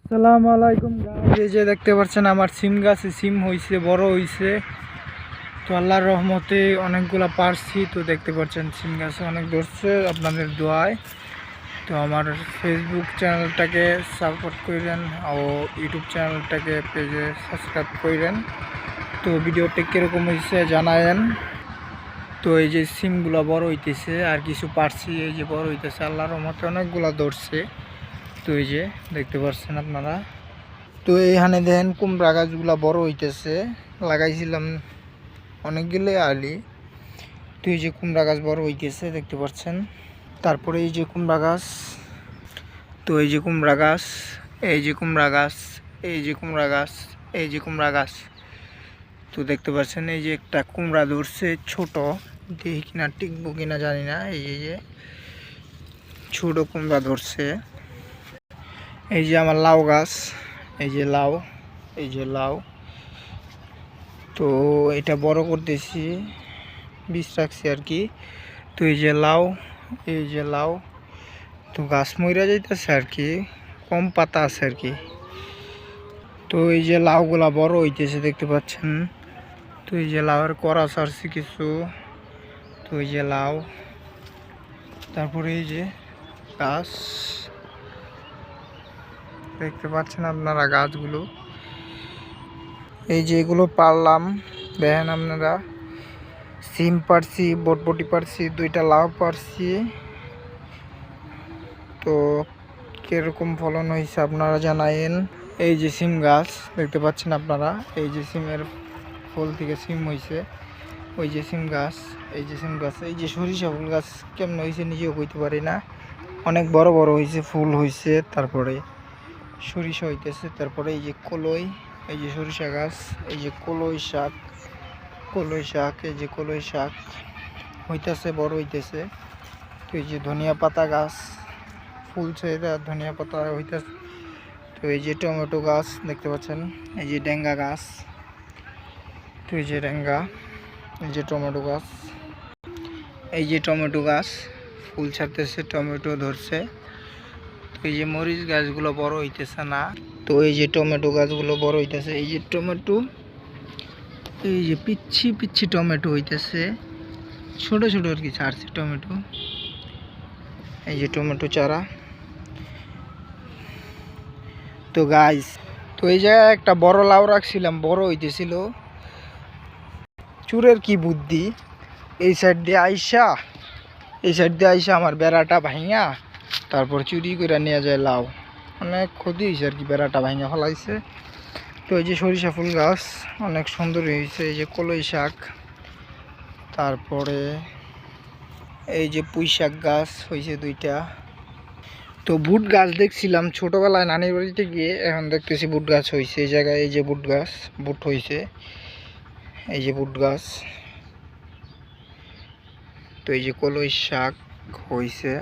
আসসালামু আলাইকুম গাইস, এই যে দেখতে পাচ্ছেন আমার সিম গাছে সিম হইছে, বড় হইছে। তো আল্লাহর রহমতে অনেকগুলা পারছি। তো দেখতে পাচ্ছেন সিম গাছে অনেক ধরছে আপনাদের দোয়ায়। তো আমার ফেসবুক চ্যানেলটাকে সাপোর্ট করেন ও ইউটিউব চ্যানেলটাকে পেজে সাবস্ক্রাইব করেন। তো ভিডিওটা কীরকম হয়েছে জানায়েন। তো এই যে সিমগুলো বড় হইতেছে, আর কিছু পারছি, এই যে বড় হইতেছে আল্লাহর রহমতে অনেকগুলা ধরছে। তো এই যে দেখতে পাচ্ছেন আপনারা। তো এইখানে দেখেন কুমড়া গাছগুলা বড় হইতেছে, লাগাইছিলাম অনেকগুলো আলি। তো এই যে কুমড়া গাছ বড় হইতেছে দেখতে পাচ্ছেন। তারপরে এই যে কুমড়া গাছ, তো এই যে কুমড়া গাছ, এই যে কুমড়া গাছ, এই যে কুমড়া গাছ, এই যে কুমড়া গাছ। তো দেখতে পাচ্ছেন এই যে একটা কুমড়া ধরছে ছোট, দেখি কিনা টিকবো কিনা জানি না। এই যে ছোট কুমড়া ধরছে। এই যে আমার লাউ গাছ, এই যে লাউ, এই যে লাউ। তো এটা বড় করতেছি, বীজ রাখছি আর কি। তো এই যে লাউ, এই যে লাউ। তো গাছ মইরা যাইতেছে আর কি, কম পাতা আছে আর কি। তো এই যে লাউগুলা বড় হইতেছে দেখতে পাচ্ছেন। তো এই যে লাউয়ের করা ছাড়ছি কিছু। তো এই যে লাউ, তারপরে এই যে গাছ দেখতে পাচ্ছেন আপনারা গাছগুলো। এই যে এগুলো পারলাম, দেখেন আপনারা। সিম পারছি, বটবটি পারছি, দুইটা লাউ পারছি। তো কিরকম ফলন হয়েছে আপনারা জানায়েন। এই যে সিম গাছ দেখতে পাচ্ছেন আপনারা, এই যে সিমের ফুল থেকে সিম হয়েছে। ওই যে সিম গাছ, এই যে সিম গাছ, এই যে সরিষা ফুল গাছ কেমন হয়েছে নিজেও কইতে পারি না। অনেক বড় বড় হয়েছে, ফুল হয়েছে, তারপরে সরিষা হইতেছে। তারপরে এই যে কলই, এই যে সরিষা গাছ, এই যে কলই শাক, কলই শাক, এই যে কলই শাক হইতেছে, বড় হইতেছে। তো এই যে ধনিয়া পাতা গাছ ফুলছে, এটা ধনিয়া পাতা হইতেছে। তো এই যে টমেটো গাছ দেখতে পাচ্ছেন, এই যে ডেঙ্গা গাছ। তো এই যে ডেঙ্গা, এই যে টমেটো গাছ, এই যে টমেটো গাছ ফুল ছাড়তেছে, টমেটো ধরছে। তো এই যে মরিচ গাছগুলো বড় হইতেছে না। তো এই যে টমেটো গাছগুলো বড় হইতেছে, এই যে টমেটো, এই যে পিচ্ছি পিচ্ছি টমেটো হইতেছে, ছোট ছোট আর কি ছাড়ছে টমেটো। এই যে টমেটো চারা। তো গাইস, তো এই জায়গায় একটা বড় লাউ রাখছিলাম, বড় হইতেছিল। চুরের কি বুদ্ধি, এই সাইড দিয়ে আইসা, এই সাইড দিয়ে আইসা আমার বেড়াটা ভাঙা তারপর চুরি করে নিয়ে যায় লাউ। অনেক ক্ষতি হয়েছে আর কি, বেড়াটা ভাঙা ফেলাইছে। তো এই যে সরিষা ফুল গাছ অনেক সুন্দর হয়েছে, এই যে কলই শাক, তারপরে এই যে পুঁই শাক গাছ হয়েছে দুইটা। তো বুট গাছ দেখছিলাম ছোটবেলায় নানির বাড়িতে গিয়ে, এখন দেখতেছি বুট গাছ হয়েছে এই জায়গায়। এই যে বুট গাছ, বুট হয়েছে, এই যে বুট গাছ। তো এই যে কলই শাক হয়েছে।